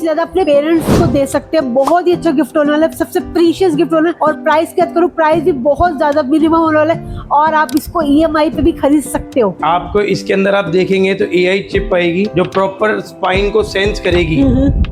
सबसे ज्यादा अपने पेरेंट्स को दे सकते हैं। बहुत ही अच्छा गिफ्ट होने वाला है, सबसे प्रीशियस गिफ्ट होना है। और प्राइस की बात करूँ, प्राइस भी बहुत ज्यादा मिनिमम होने वाला है और आप इसको EMI पे भी खरीद सकते हो। आपको इसके अंदर आप देखेंगे तो AI चिप आएगी जो प्रॉपर स्पाइन को सेंस करेगी,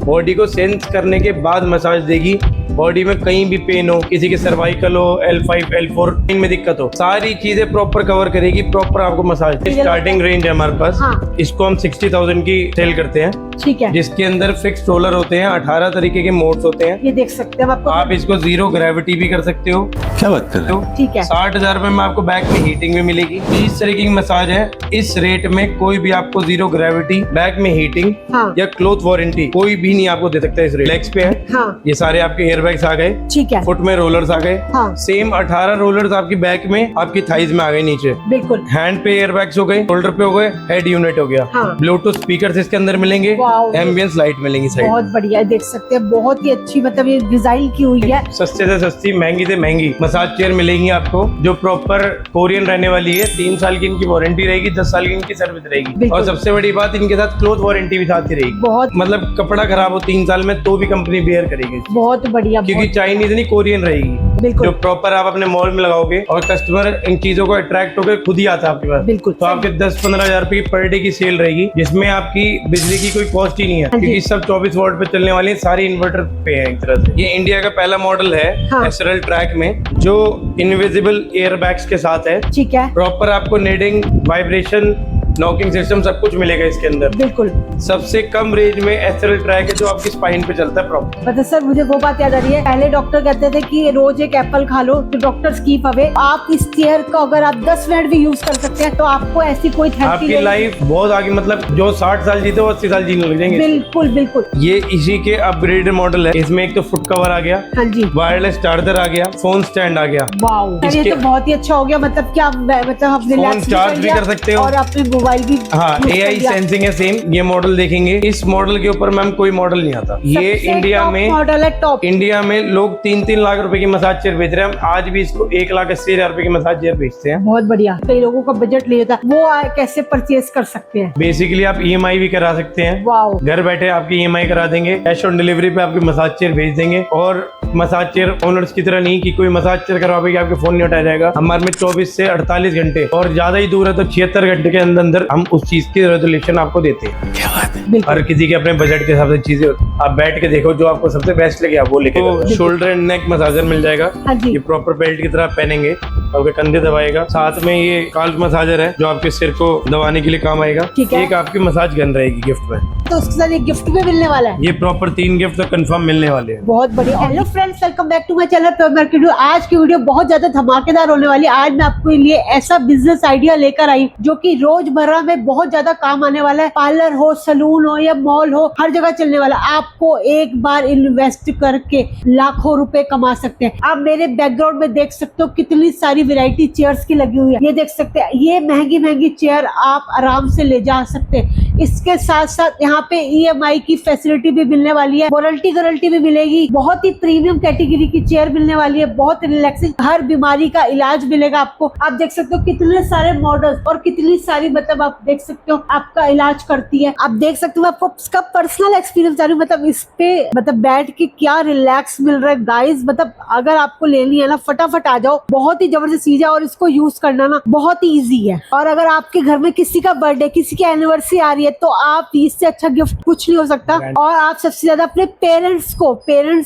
बॉडी को सेंस करने के बाद मसाज देगी। बॉडी में कहीं भी पेन हो, किसी के सर्वाइकल हो, L5 L4 इनमें दिक्कत हो, सारी चीजें प्रॉपर कवर करेगी, प्रॉपर आपको मसाज। स्टार्टिंग रेंज है हमारे पास। हाँ। इसको हम 60,000 की सेल करते हैं, ठीक है। जिसके अंदर फिक्स रोलर होते हैं, 18 तरीके के मोड्स होते हैं। ये देख सकते हैं आपको। आप इसको 0 ग्रेविटी भी कर सकते हो। क्या बात कर रहे हो? ठीक है। 60,000 रुपए में आपको बैक में हीटिंग भी मिलेगी। 30 तरीके की मसाज है। इस रेट में कोई भी आपको 0 ग्रेविटी, बैक में हीटिंग हाँ। या क्लोथ वारंटी कोई भी नहीं आपको दे सकता है इस रेट। लेग्स पे है। हाँ। ये सारे आपके एयर बैग्स आ गए। ठीक है। फुट में रोलर्स आ गए। हाँ। सेम 18 रोलर्स आपकी बैक में, आपकी थाइज में आ गए नीचे। बिल्कुल। हैंड पे एयर बैग्स हो गए, शोल्डर पे हो गए, हेड यूनिट हो गया। हाँ। ब्लूटूथ स्पीकर इसके अंदर मिलेंगे, वाओ। एम्बियंस लाइट मिलेंगी साइड। बहुत बढ़िया, देख सकते हैं बहुत ही अच्छी मतलब ये डिजाइन की हुई है। सस्ते से सस्ती, महंगी से महंगी मसाज चेयर मिलेंगी आपको जो प्रॉपर कोरियन रहने वाली है। 3 साल की इनकी वारंटी रहेगी, 10 साल की इनकी सर्विस रहेगी। बिल्कुल। और सबसे बड़ी बात, इनके साथ क्लोथ वारंटी भी साथ ही रहेगी। बहुत मतलब कपड़ा खराब हो 3 साल में तो भी कंपनी बेयर करेगी, बहुत बढ़िया। क्योंकि चाइनीज नहीं कोरियन रहेगी। बिल्कुल। जो प्रॉपर आप अपने मॉल में लगाओगे और कस्टमर इन चीजों को अट्रैक्ट होकर खुद ही आता है आपके पास। बिल्कुल। तो आपके 10-15 हजार रुपए की पर डे की सेल रहेगी, जिसमें आपकी बिजली की कोई कॉस्ट ही नहीं है, हाँ जी। क्योंकि सब 24 वॉट पे चलने वाली है, सारी इन्वर्टर पे है एक तरह से। ये इंडिया का पहला मॉडल है हाँ। एसरल ट्रैक में, जो इनविजिबल एयर बैग्स के साथ है। ठीक है। प्रॉपर आपको नीडिंग, वाइब्रेशन, नॉकिंग सिस्टम सब कुछ मिलेगा इसके अंदर। बिल्कुल। सबसे कम रेंज में एसरल ट्रैक है जो आपकी स्पाइन पे चलता है प्रॉपर। मतलब सर मुझे वो बात याद आ रही है, पहले डॉक्टर कहते थे कि रोज एक एप्पल खा लो तो डॉक्टर्स कीप अवे। आप इस चेयर को अगर आप 10 मिनट भी यूज कर सकते हैं तो आपको ऐसी कोई थेरेपी आपकी लाइफ बहुत आगे, मतलब जो 60 साल जीते वो 80 साल जीने लग जाएंगे। बिल्कुल बिल्कुल। ये इसी के अपग्रेडेड मॉडल है। इसमें एक तो फुट कवर आ गया, हाँ जी। वायरलेस चार्जर आ गया, फोन स्टैंड आ गया। वाओ, ये इसके- तो बहुत ही अच्छा हो गया। मतलब क्या मतलब आप फोन रिलैक्स चार्ज भी कर सकते हो और अपने मोबाइल भी हाँ, use कर AI लिया। सेंसिंग है सेम। ये मॉडल देखेंगे, इस मॉडल के ऊपर मैम कोई मॉडल नहीं आता। ये सबसे इंडिया top में मॉडल है, टॉप। इंडिया में लोग 3-3 लाख रुपए की मसाज चेयर बेच रहे हैं। हम आज भी इसको 1,80,000 रुपए की मसाज चेयर बेचते हैं। बहुत बढ़िया। कई लोगों का बजट नहीं होता, वो कैसे परचेज कर सकते हैं? बेसिकली आप EMI भी करा सकते हैं। वाओ। घर बैठे आपकी EMI करा देंगे, कैश ऑन डिलीवरी पे आपकी मसाज चेयर भेज देंगे। और मसाज चेयर ओनर्स की तरह नहीं कि कोई मसाज चेयर करवाएगी आपके फोन नहीं उठाया जाएगा। हमारे में 24 से 48 घंटे और ज्यादा ही दूर है तो 76 घंटे के अंदर अंदर हम उस चीज की रेजोल्यूशन आपको देते हैं। क्या बात है? बिल्कुल। हर किसी के अपने बजट के हिसाब से चीजें होती हैं। आप बैठ के देखो जो आपको सबसे बेस्ट लगे आप वो लेके जाओ। शोल्डर एंड नेक मसाजर मिल जाएगा। हाँ जी। ये प्रॉपर बेल्ट की तरह आप पहनेंगे, आपके कंधे दबाएगा। साथ में ये काल्फ मसाजर है जो आपके सिर को दबाने के लिए काम आएगा। ठीक है। एक आपकी मसाज गन रहेगी गिफ्ट में। तो उसके साथ एक गिफ्ट भी मिलने वाला है। ये प्रॉपर 3 गिफ्ट तो कंफर्म मिलने वाले हैं। बहुत बढ़िया। Hello friends, welcome back to my channel पे मार्केट। आज की वीडियो बहुत ज्यादा धमाकेदार होने वाली है। आज मैं आपके लिए ऐसा बिजनेस आइडिया लेकर आई जो कि रोजमर्रा में बहुत ज्यादा काम आने वाला है। पार्लर हो, सलून हो या मॉल हो, हर जगह चलने वाला। आपको एक बार इन्वेस्ट करके लाखों रुपए कमा सकते हैं। आप मेरे बैकग्राउंड में देख सकते हो कितनी सारी वैरायटी चेयर्स की लगी हुई है। ये देख सकते हैं, ये महंगी महंगी चेयर आप आराम से ले जा सकते हैं। इसके साथ साथ यहाँ पे EMI की फैसिलिटी भी मिलने वाली है, वारंटी गारंटी भी मिलेगी। बहुत ही प्रीमियम कैटेगरी की चेयर मिलने वाली है, बहुत रिलैक्सिंग, हर बीमारी का इलाज मिलेगा आपको। आप देख सकते हो कितने सारे मॉडल्स और कितनी सारी मतलब आप देख सकते हो आपका इलाज करती है। आप देख सकते हो, आपको इसका पर्सनल एक्सपीरियंस बता रही हूँ। मतलब इस पे मतलब बैठ के क्या रिलैक्स मिल रहा है गाइस। मतलब अगर आपको लेनी है ना, फटाफट आ जाओ। बहुत ही जबरदस्त चीज है और इसको यूज करना ना बहुत ही ईजी है। और अगर आपके घर में किसी का बर्थडे, किसी की एनिवर्सरी आ रही है तो आप इससे अच्छा गिफ्ट कुछ नहीं हो सकता। और आप सबसे ज्यादा अपने पेरेंट्स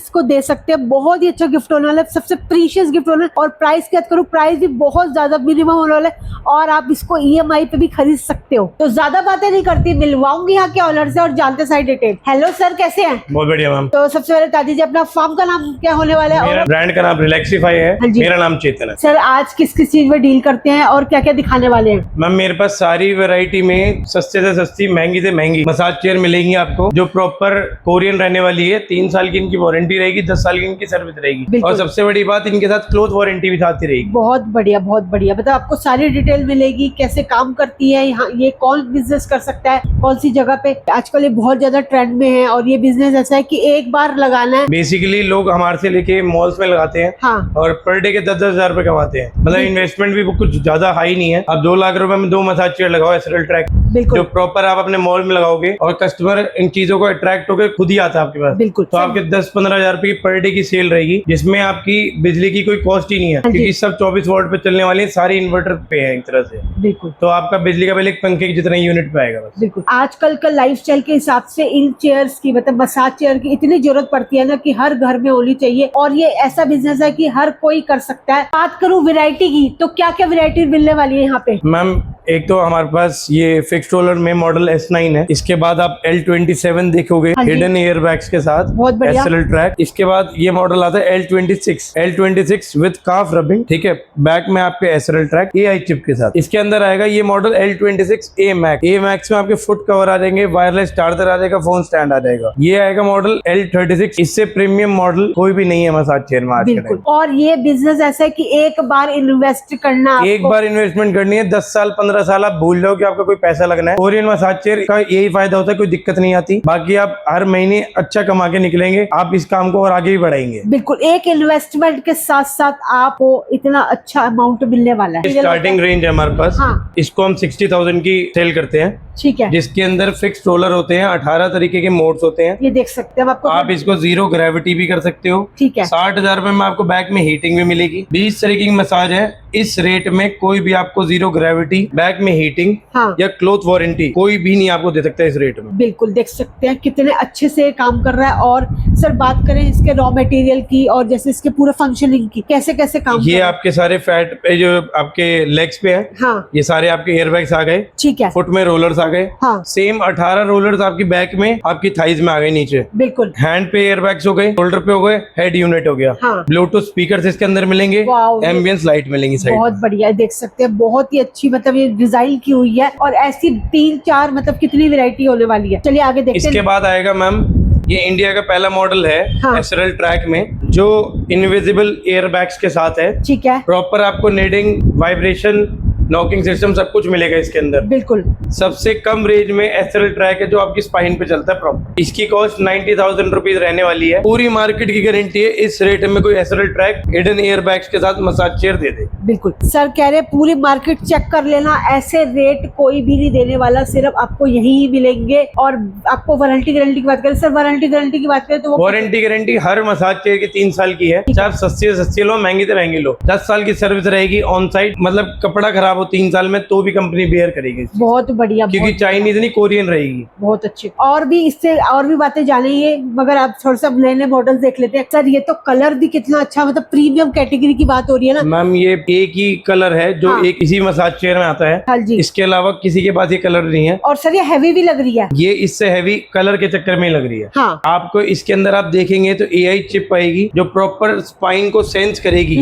को दे सकते हैं। बहुत ही अच्छा गिफ्ट होने वाला है, सबसे प्रीशियस गिफ्ट होना है। और प्राइस की बात करूँ, प्राइस भी बहुत ज्यादा मिनिमम होने वाला है और आप इसको EMI पे भी खरीद सकते हो। तो ज्यादा बातें नहीं करती, मिलवाऊंगी यहाँ के ऑनर से और जानते सारी डिटेल। हेलो सर, कैसे हैं? बहुत बढ़िया मैम। तो सबसे पहले बता दीजिए अपना फार्म का नाम क्या होने वाला है। मेरा और ब्रांड का नाम रिलैक्सीफाई है। हाँ जी। मेरा नाम चेतन है। सर आज किस किस चीज में डील करते हैं और क्या क्या दिखाने वाले हैं? मैम मेरे पास सारी वैरायटी में सस्ते से सस्ती, महंगी से महंगी मसाज चेयर मिलेगी आपको जो प्रॉपर कोरियन रहने वाली है। 3 साल की इनकी वारंटी रहेगी, 10 साल की इनकी सर्विस रहेगी। बिल्कुल। और सबसे बड़ी बात, इनके साथ क्लोथ वारंटी भी साथ ही रहेगी। बहुत बढ़िया, बहुत बढ़िया। मतलब आपको सारी डिटेल मिलेगी, कैसे काम करती है यहाँ, ये कौन बिजनेस कर सकता है, कौन सी जगह पे। आजकल ये बहुत ज्यादा ट्रेंड में है और ये बिजनेस ऐसा है कि एक बार लगाना है। बेसिकली लोग हमारे से लेके मॉल्स में लगाते हैं हाँ। और पर डे के 10-10 हजार रुपए कमाते हैं। मतलब इन्वेस्टमेंट भी कुछ ज्यादा हाई नहीं है। अब 2 लाख रुपए में 2 मसाज चेयर लगाओ एसरल ट्रैक। बिल्कुल। जो प्रॉपर आप अपने मॉल में लगाओगे और कस्टमर इन चीजों को अट्रैक्ट होकर खुद ही आता है आपके पास। बिल्कुल। तो आपके 10-15 हजार रुपए की पर डे की सेल रहेगी, जिसमें आपकी बिजली की कोई कॉस्ट ही नहीं है, हाँ जी। क्योंकि सब 24 वोल्ट पे चलने वाली है, सारी इन्वर्टर पे है एक तरह से। बिल्कुल तो आपका बिजली का बिल एक पंखे की जितना यूनिट पे आएगा बस। बिल्कुल। आजकल का लाइफस्टाइल के हिसाब से इन चेयर्स की मतलब मसाज चेयर की इतनी जरूरत पड़ती है ना कि हर घर में होनी चाहिए, और ये ऐसा बिजनेस है कि हर कोई कर सकता है। बात करूं वैरायटी की, तो क्या क्या वैरायटी मिलने वाली है यहाँ पे? मैम एक तो हमारे पास ये फिक्स्ड रोलर में मॉडल S9 है, इसके बाद आप L27 देखोगे हाँ जी। हिडन एयर बैग्स के साथ, बहुत बढ़िया। SLL track. इसके बाद ये मॉडल आता है L26 विद काफ रबिंग, ठीक है, बैक में आपके SLL ट्रैक AI चिप के साथ। इसके अंदर आएगा ये मॉडल L26A मैक्स में आपके फुट कवर आ जाएंगे, वायरलेस चार्जर आ जाएगा, फोन स्टैंड आ जाएगा। ये आएगा मॉडल L36, इससे प्रीमियम मॉडल कोई भी नहीं है मसाज चेयर में आज के बिल्कुल। टाइम। और ये बिजनेस ऐसा है कि एक बार इन्वेस्ट करना एक आपको- बार इन्वेस्टमेंट करनी है, 10 साल 15 साल आप भूल जाओ कि आपका कोई पैसा लगना है। कोरियन मसाज चेयर का यही फायदा होता है, कोई दिक्कत नहीं आती। बाकी आप हर महीने अच्छा कमा के निकलेंगे, आप इस काम को और आगे भी बढ़ाएंगे। बिल्कुल। एक इन्वेस्टमेंट के साथ साथ आपको इतना अच्छा अमाउंट मिलने वाला है। स्टार्टिंग रेंज है हमारे पास, हाँ। इसको हम 60,000 की सेल करते हैं, ठीक है। जिसके अंदर फिक्स्ड रोलर होते हैं, 18 तरीके के मोड्स होते हैं। ये देख सकते हैं हम आपको। आप इसको जीरो ग्रेविटी भी कर सकते हो। ठीक है। 60,000 रुपए में आपको बैक में हीटिंग भी मिलेगी। 20 तरीके की मसाज है। इस रेट में कोई भी आपको जीरो ग्रेविटी, बैक में हीटिंग हाँ। या क्लोथ वारंटी कोई भी नहीं आपको दे सकता है इस रेट में। बिल्कुल देख सकते हैं कितने अच्छे से काम कर रहा है। और सर बात करें इसके रॉ मटेरियल की और जैसे इसके पूरे फंक्शनिंग की, कैसे कैसे काम ये कर रहा है? आपके सारे फैट पे जो आपके लेग्स पे है, हाँ। ये सारे आपके एयरबैग्स आ गए, ठीक है। फुट में रोलर्स आ गए। हाँ। सेम 18 रोलर्स आपकी बैक में, आपकी थाइज में आ गए नीचे। बिल्कुल। हैंड पे एयरबैग्स हो गए, शोल्डर पे हो गए, हेड यूनिट हो गया। हाँ। ब्लूटूथ स्पीकर्स इसके अंदर मिलेंगे, वाओ, ये एम्बियंस लाइट मिलेंगी साइड। बहुत बढ़िया है, देख सकते हैं बहुत ही अच्छी मतलब ये डिजाइन की हुई है। और ऐसी 3-4 मतलब कितनी वैरायटी होने वाली है। चलिए आगे देखते इसके हैं। बाद आएगा मैम, ये इंडिया का पहला मॉडल है हाँ। SLL ट्रैक में, जो इनविजिबल एयरबैग्स के साथ है। ठीक है। प्रॉपर आपको नीडिंग, वाइब्रेशन, नॉकिंग सिस्टम सब कुछ मिलेगा इसके अंदर। बिल्कुल। सबसे कम रेंज में SLL ट्रैक है जो आपकी स्पाइन पे चलता है प्रॉपर। इसकी कॉस्ट 90,000 रुपीज रहने वाली है। पूरी मार्केट की गारंटी है, इस रेट में कोई SLL ट्रैक हिडन एयरबैग्स के साथ मसाज चेयर दे दे। बिल्कुल। सर कह रहे पूरी मार्केट चेक कर लेना, ऐसे रेट कोई भी नहीं देने वाला, सिर्फ आपको यही ही मिलेंगे। और आपको वारंटी गारंटी की बात करें सर, वारंटी गारंटी की बात करें तो वो वारंटी गारंटी हर मसाज चेयर की 3 साल की है। चाहे आप सस्ती से सस्ती लो, महंगी से महंगी लो, 10 साल की सर्विस रहेगी ऑन साइट। मतलब कपड़ा खराब हो 3 साल में तो भी कंपनी बेयर करेगी, बहुत बढ़िया। क्योंकि चाइनीज नहीं कोरियन रहेगी। बहुत अच्छे। और भी इससे और भी बातें जानेंगे, मगर आप थोड़ा सा नए नए मॉडल देख लेते हैं। सर ये तो कलर भी कितना अच्छा, मतलब प्रीमियम कैटेगरी की बात हो रही है ना मैम ये एक ही कलर है जो हाँ। एक इसी मसाज चेयर में आता है। हाँ जी। इसके अलावा किसी के पास ये कलर नहीं है। और सर ये हैवी भी लग रही है। ये इससे हैवी कलर के चक्कर में ही लग रही है। हाँ। आपको इसके अंदर आप देखेंगे तो AI चिप आएगी, जो प्रॉपर स्पाइन को सेंस करेगी,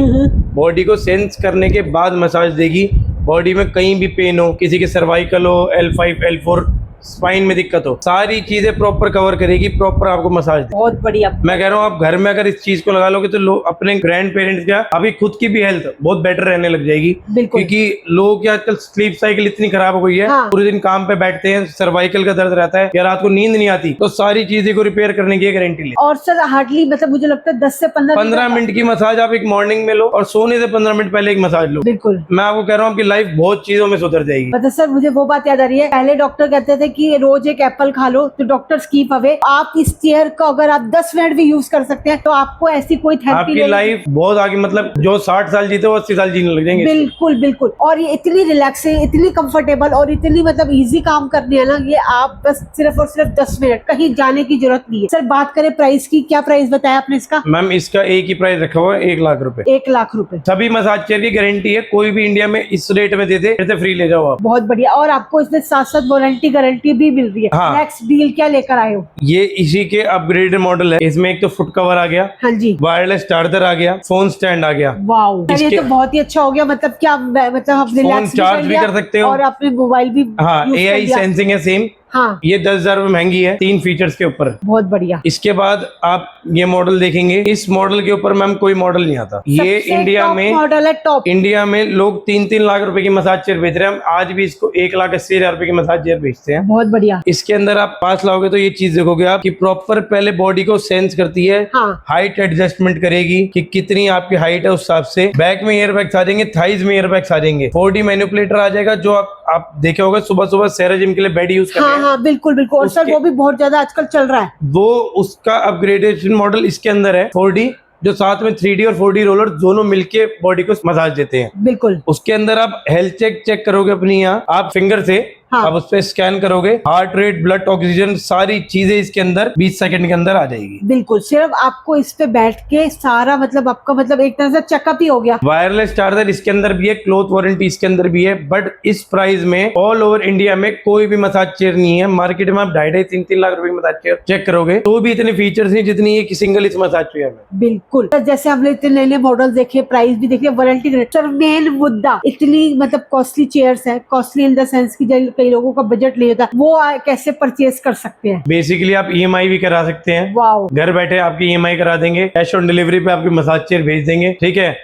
बॉडी को सेंस करने के बाद मसाज देगी। बॉडी में कहीं भी पेन हो, किसी के सर्वाइकल हो, L5 L4 स्पाइन में दिक्कत हो, सारी चीजें प्रॉपर कवर करेगी, प्रॉपर आपको मसाज देगी। बहुत बढ़िया। मैं कह रहा हूँ आप घर में अगर इस चीज को लगा लोगे तो लोग अपने ग्रैंड पेरेंट्स का, अभी खुद की भी हेल्थ बहुत बेटर रहने लग जाएगी। बिल्कुल। क्योंकि लोगों की आजकल स्लीप साइकिल इतनी खराब हो गई है। हाँ। पूरे दिन काम पे बैठते हैं, सर्वाइकल का दर्द रहता है या रात को नींद नहीं आती, तो सारी चीजें को रिपेयर करने की गारंटी ले। और सर हार्डली मतलब मुझे लगता है 10 से 15 मिनट की मसाज आप एक मॉर्निंग में लो, और सोने से 15 मिनट पहले एक मसाज लो। बिल्कुल। मैं आपको कह रहा हूँ आपकी लाइफ बहुत चीजों में सुधर जाएगी। मतलब सर मुझे वो बात याद आ रही है, पहले डॉक्टर कहते थे कि रोज एक एप्पल खा लो तो डॉक्टर कीप अवे। आप इस चेयर को अगर आप 10 मिनट भी यूज कर सकते हैं तो आपको ऐसी कोई थेरेपी आपकी लाइफ बहुत आगे, मतलब जो 60 साल जीते वो 80 साल जीने लग जाएंगे। बिल्कुल बिल्कुल। और ये इतनी रिलैक्स है, इतनी कंफर्टेबल और इतनी मतलब इजी काम करनी है ना, ये आप बस सिर्फ और सिर्फ 10 मिनट, कहीं जाने की जरूरत नहीं है। सर बात करें प्राइस की, क्या प्राइस बताया आपने इसका? मैम इसका एक ही प्राइस रखा हुआ है, 1 लाख रुपए। 1 लाख रुपए। सभी मसाज चेयर की गारंटी है, कोई भी इंडिया में इस रेट में दे दे, फिर से फ्री ले जाओ आप। बहुत बढ़िया। और आपको इसमें साथ साथ वारंटी गारंटी भी मिल रही है। हाँ। नेक्स्ट डील क्या लेकर आए हो? ये इसी के अपग्रेडेड मॉडल है। इसमें एक तो फुट कवर आ गया, हाँ जी, वायरलेस चार्जर आ गया, फोन स्टैंड आ गया। वाओ, ये इसके- तो बहुत ही अच्छा हो गया। मतलब क्या मतलब आप रिलैक्स चार्ज भी कर सकते हो और अपने मोबाइल भी हाँ, use कर AI लिया। सेंसिंग है सेम। हाँ, ये 10,000 रुपए महंगी है, 3 फीचर्स के ऊपर। बहुत बढ़िया। इसके बाद आप ये मॉडल देखेंगे, इस मॉडल के ऊपर मैम कोई मॉडल नहीं आता। ये सबसे इंडिया top में मॉडल है, टॉप। इंडिया में लोग 3-3 लाख रुपए की मसाज चेयर बेच रहे हैं, हम आज भी इसको 1,80,000 रुपए की मसाज चेयर बेचते हैं। बहुत बढ़िया। इसके अंदर आप पास लाओगे तो ये चीज देखोगे आप कि प्रॉपर पहले बॉडी को सेंस करती है, हाँ, हाइट एडजस्टमेंट करेगी कि कितनी आपकी हाइट है, उस हिसाब से बैक में एयरबैग्स आ जाएंगे, थाइज में एयरबैग्स आ जाएंगे, 4D मैनिपुलेटर आ जाएगा जो आप देखे होगा सुबह सुबह सेरा जिम के लिए बेड यूज कर रहे हाँ हैं, हाँ बिल्कुल बिल्कुल, और सर उसके- वो भी बहुत ज्यादा आजकल चल रहा है। वो उसका अपग्रेडेशन मॉडल इसके अंदर है 4D, जो साथ में 3D और 4D रोलर दोनों मिलके बॉडी को मसाज देते हैं। बिल्कुल उसके अंदर आप हेल्थ चेक करोगे अपनी, यहाँ आप फिंगर से हाँ। आप उस पर स्कैन करोगे, हार्ट रेट, ब्लड ऑक्सीजन, सारी चीजें इसके अंदर 20 सेकंड के अंदर आ जाएगी। बिल्कुल, सिर्फ आपको इस पे बैठ के सारा मतलब आपका मतलब एक तरह से चेकअप ही हो गया। वायरलेस चार्जर इसके अंदर भी है, क्लॉथ वारंटी इसके अंदर भी है, बट इस प्राइस में ऑल ओवर इंडिया में कोई भी मसाज चेयर नहीं है। मार्केट में आप 2.5-3 लाख रुपए की मसाज चेयर चेक करोगे तो भी इतने फीचर्स नहीं जितनी एक सिंगल इस मसाज चेयर में। बिल्कुल सर, जैसे हमने इतने नए नए मॉडल देखे, प्राइस भी देखे, वारंटी, सर मेन मुद्दा इतनी मतलब कॉस्टली चेयर्स है, कॉस्टली इन द सेंस की कई लोगों का बजट नहीं होता, वो कैसे परचेज कर सकते हैं? बेसिकली आप EMI भी करा सकते हैं, वाओ, घर बैठे आपकी EMI करा देंगे, कैश ऑन डिलीवरी पे आपकी मसाज चेयर भेज देंगे, ठीक है।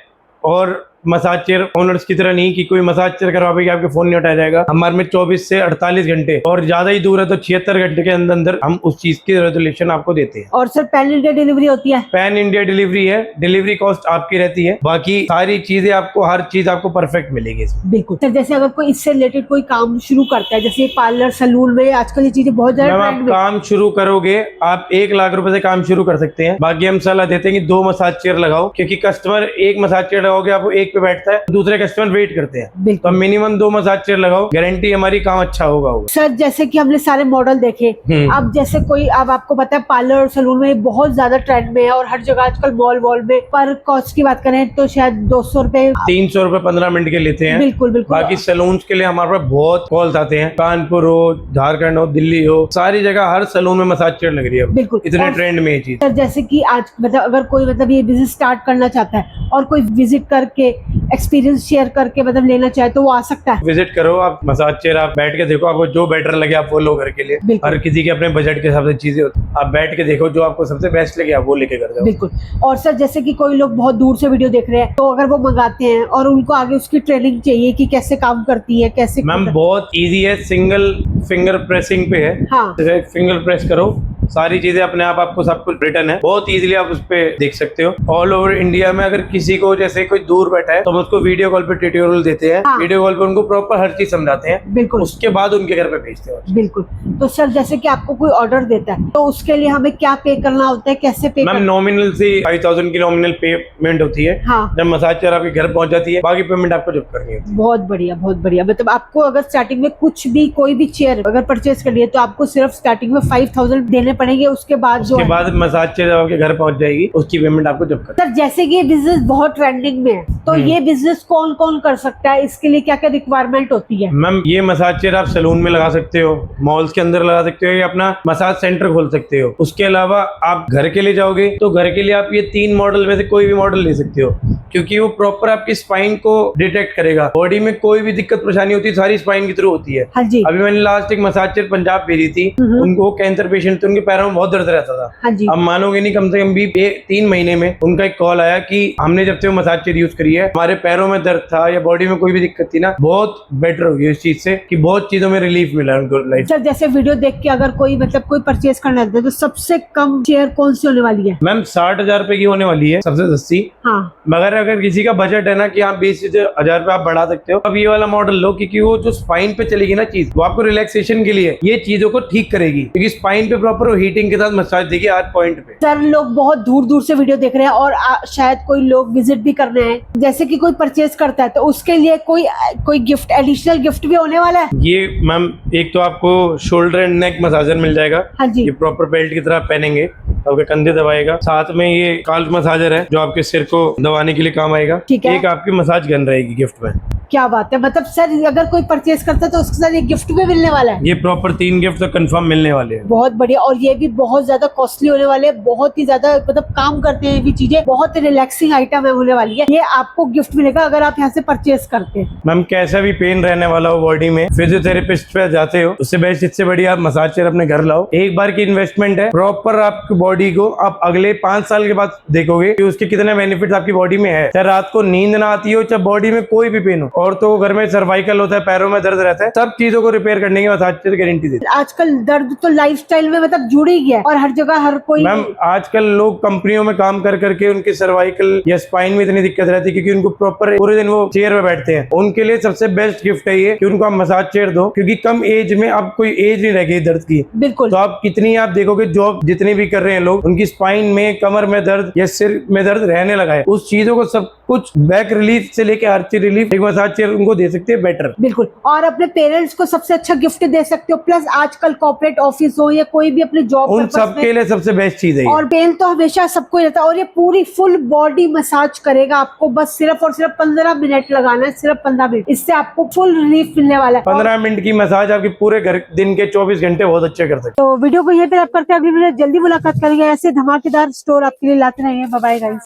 और मसाज चेयर ओनर्स की तरह नहीं कि कोई मसाज चेयर करवावे कि आपके फोन नहीं उठाया जाएगा। हमारे में 24 से 48 घंटे और ज्यादा ही दूर है तो 76 घंटे के अंदर अंदर हम उस चीज की रेजोल्यूशन आपको देते हैं। और सर पैन इंडिया डिलीवरी होती है? पैन इंडिया डिलीवरी है, डिलीवरी कॉस्ट आपकी रहती है, बाकी सारी चीजें आपको, हर चीज आपको परफेक्ट मिलेगी इसमें। बिल्कुल सर, जैसे अगर कोई इससे रिलेटेड कोई काम शुरू करता है, जैसे पार्लर सैलून में आजकल ये चीजें बहुत ज्यादा जब ट्रेंड आप में। काम शुरू करोगे आप 1 लाख रुपए से काम शुरू कर सकते हैं। बाकी हम सलाह देते हैं कि 2 मसाज चेयर लगाओ, क्योंकि कस्टमर एक मसाज चेयर लगाओगे आप एक पे बैठता है, दूसरे कस्टमर वेट करते हैं, तो बिल्कुल मिनिमम 2 मसाज चेयर लगाओ, गारंटी हमारी काम अच्छा होगा। सर, जैसे कि हमने सारे मॉडल देखे, अब जैसे कोई, अब आपको पता है पार्लर और सैलून में बहुत ज्यादा ट्रेंड में है और हर जगह आजकल मॉल वॉल में, पर कॉस्ट की बात करें तो शायद 200 रुपए 300 रुपए 15 मिनट के लेते हैं। बिल्कुल बिल्कुल। बाकी सैलून के लिए हमारे पास बहुत कॉल्स आते हैं, कानपुर हो, झारखंड हो, दिल्ली हो, सारी जगह हर सैलून में मसाज चेयर लग रही है बिल्कुल, इतने और ट्रेंड में ये चीज। सर जैसे कि आज मतलब अगर कोई मतलब ये बिजनेस स्टार्ट करना चाहता है और कोई विजिट करके एक्सपीरियंस शेयर करके मतलब लेना चाहे तो वो आ सकता है? विजिट करो आप, मसाज चेयर आप बैठ के देखो, आपको जो बेटर लगे आप वो लो घर के लिए। बिल्कुल। हर किसी के अपने बजट के हिसाब से चीजें होती हैं, आप बैठ के देखो जो आपको सबसे बेस्ट लगे आप वो लेके कर जाओ। बिल्कुल। और सर जैसे कि कोई लोग बहुत दूर से वीडियो देख रहे हैं, तो अगर वो मंगाते हैं और उनको आगे उसकी ट्रेनिंग चाहिए कि कैसे काम करती है, कैसे मैम बहुत इजी है, सिंगल फिंगर प्रेसिंग पे है। हाँ। जैसे फिंगर प्रेस करो, सारी चीजें अपने आप आपको सब कुछ रिटर्न है, बहुत इजीली आप उस पे देख सकते हो। ऑल ओवर इंडिया में अगर किसी को जैसे कोई दूर बैठा है तो हम उसको वीडियो कॉल पे ट्यूटोरियल देते हैं। हाँ। वीडियो कॉल पे उनको प्रॉपर हर चीज समझाते हैं, बिल्कुल उसके बाद उनके घर पे भेजते हैं। बिल्कुल। तो सर जैसे कि आपको कोई ऑर्डर देता है तो उसके लिए हमें क्या पे करना होता है, कैसे पे मैम नॉमिनल से 5000 की नॉमिनल पेमेंट होती है। हाँ। जब मसाज चेयर आपके घर पहुंच जाती है बाकी पेमेंट आपको जब करनी होती है। बहुत बढ़िया बहुत बढ़िया। मतलब आपको अगर स्टार्टिंग में कुछ भी कोई भी चेयर अगर परचेज करनी है तो आपको सिर्फ स्टार्टिंग में 5000 देने पड़ेंगे, उसके बाद जो उसके है बाद मसाज चेयर जब आपके घर पहुंच जाएगी उसकी पेमेंट आपको जब करनी सर, जैसे कि ये बिजनेस बहुत ट्रेंडिंग में है, तो ये बिजनेस कौन कौन कर सकता है, इसके लिए क्या क्या रिक्वायरमेंट होती है? मैम ये मसाज चेयर आप सैलून में लगा सकते हो, मॉल्स के अंदर लगा सकते हो, या अपना मसाज सेंटर खोल सकते हो। उसके अलावा आप घर के लिए जाओगे तो घर के लिए आप ये 3 मॉडल में से कोई भी मॉडल ले सकते हो, क्योंकि वो प्रॉपर आपकी स्पाइन को डिटेक्ट करेगा। बॉडी में कोई भी दिक्कत परेशानी होती है सारी स्पाइन के थ्रू होती है। हाँ जी। अभी मैंने लास्ट एक मसाज चेयर पंजाब भेजी थी, उनको कैंसर पेशेंट थे, उनके पैरों में बहुत दर्द रहता था। हाँ जी। अब मानोगे नहीं, कम से कम भी 3 महीने में उनका एक कॉल आया कि हमने जब से वो मसाज चेयर यूज करी है, हमारे पैरों में दर्द था या बॉडी में कोई भी दिक्कत थी ना, बहुत बेटर हो गई इस चीज से, कि बहुत चीजों में रिलीफ मिला है उनको लाइफ। सर जैसे वीडियो देख के अगर कोई मतलब कोई परचेज करना चाहता है तो सबसे कम चेयर कौन सी होने वाली है? मैम 60,000 रुपए की होने वाली है सबसे सस्ती। हाँ। मगर अगर किसी का बजट है ना कि आप 20,000 रुपए आप बढ़ा सकते हो, अब ये वाला मॉडल लो, क्योंकि वो जो स्पाइन पे चलेगी ना चीज, वो आपको रिलैक्सेशन के लिए ये चीजों को ठीक करेगी, क्योंकि स्पाइन पे प्रॉपर हीटिंग के साथ मसाज देगी हर पॉइंट पे। सर लोग बहुत दूर दूर से वीडियो देख रहे हैं और शायद कोई लोग विजिट भी करने हैं, जैसे कि कोई परचेज करता है तो उसके लिए कोई गिफ्ट, एडिशनल गिफ्ट भी होने वाला है? ये मैम एक तो आपको शोल्डर एंड नेक मसाजर मिल जाएगा। हाँ जी। ये प्रॉपर बेल्ट की तरह पहनेंगे, आपके कंधे दबाएगा। साथ में ये काल्फ मसाजर है जो आपके सिर को दबाने के लिए काम आएगा। ठीक है। एक आपकी मसाज गन रहेगी गिफ्ट में। क्या बात है, मतलब सर अगर कोई परचेज करता है तो उसके साथ ये गिफ्ट भी मिलने वाला है? ये प्रॉपर 3 गिफ्ट तो कंफर्म मिलने वाले हैं। बहुत बढ़िया। और ये भी बहुत ज्यादा कॉस्टली होने वाले हैं, बहुत ही ज्यादा मतलब काम करते हैं ये भी चीजें, बहुत रिलैक्सिंग आइटम है होने वाली है। ये आपको गिफ्ट मिलेगा अगर आप यहाँ से परचेज करते हैं। मैम कैसा भी पेन रहने वाला हो बॉडी में, फिजियोथेरेपिस्ट पे जाते हो, उससे बेस्ट इससे बढ़िया आप मसाज चेयर अपने घर लाओ। एक बार की इन्वेस्टमेंट है, प्रॉपर आपकी बॉडी को आप अगले 5 साल के बाद देखोगे कि उसके कितने बेनिफिट्स आपकी बॉडी में है। चाहे रात को नींद ना आती हो, चाहे बॉडी में कोई भी पेन हो, औरतों को घर में सर्वाइकल होता है, पैरों में दर्द रहता है, सब चीजों को रिपेयर करने की मसाज चेयर गारंटी देती आजकल दर्द तो लाइफस्टाइल में मतलब जुड़ ही गया है और हर जगह हर कोई है। मैम आजकल लोग कंपनियों में काम कर करके उनके सर्वाइकल या स्पाइन में इतनी दिक्कत रहती है क्योंकि उनको प्रॉपर पूरे दिन वो चेयर में बैठते हैं। उनके लिए सबसे बेस्ट गिफ्ट है ये कि उनको आप मसाज चेयर दो, क्योंकि कम एज में अब कोई एज नहीं रह गई दर्द की। बिल्कुल। तो आप कितनी आप देखोगे जॉब जितने भी कर रहे हैं लोग, उनकी स्पाइन में, कमर में दर्द या सिर में दर्द रहने लगा है। उस चीजों को सब कुछ बैक रिलीफ से लेके हर चीज रिलीफ एक मसाज चेयर उनको दे सकते हैं बेटर। बिल्कुल। और अपने पेरेंट्स को सबसे अच्छा गिफ्ट दे सकते हो। प्लस आजकल कॉर्पोरेट ऑफिस हो या कोई भी अपने जॉब उन सबके लिए सबसे बेस्ट चीज है ये। और पेन तो हमेशा सबको ही रहता है और ये पूरी फुल बॉडी मसाज करेगा आपको। बस सिर्फ और सिर्फ 15 मिनट लगाना है, सिर्फ 15 मिनट। इससे आपको फुल रिलीफ मिलने वाला है। 15 मिनट की मसाज आपके पूरे घर दिन के 24 घंटे बहुत अच्छे कर सकते हैं। तो वीडियो को यहीं पे आप करते हैं। अगली वीडियो जल्दी मुलाकात करेंगे। ऐसे धमाकेदार स्टोर आपके लिए लाते रहेंगे। Bye bye guys.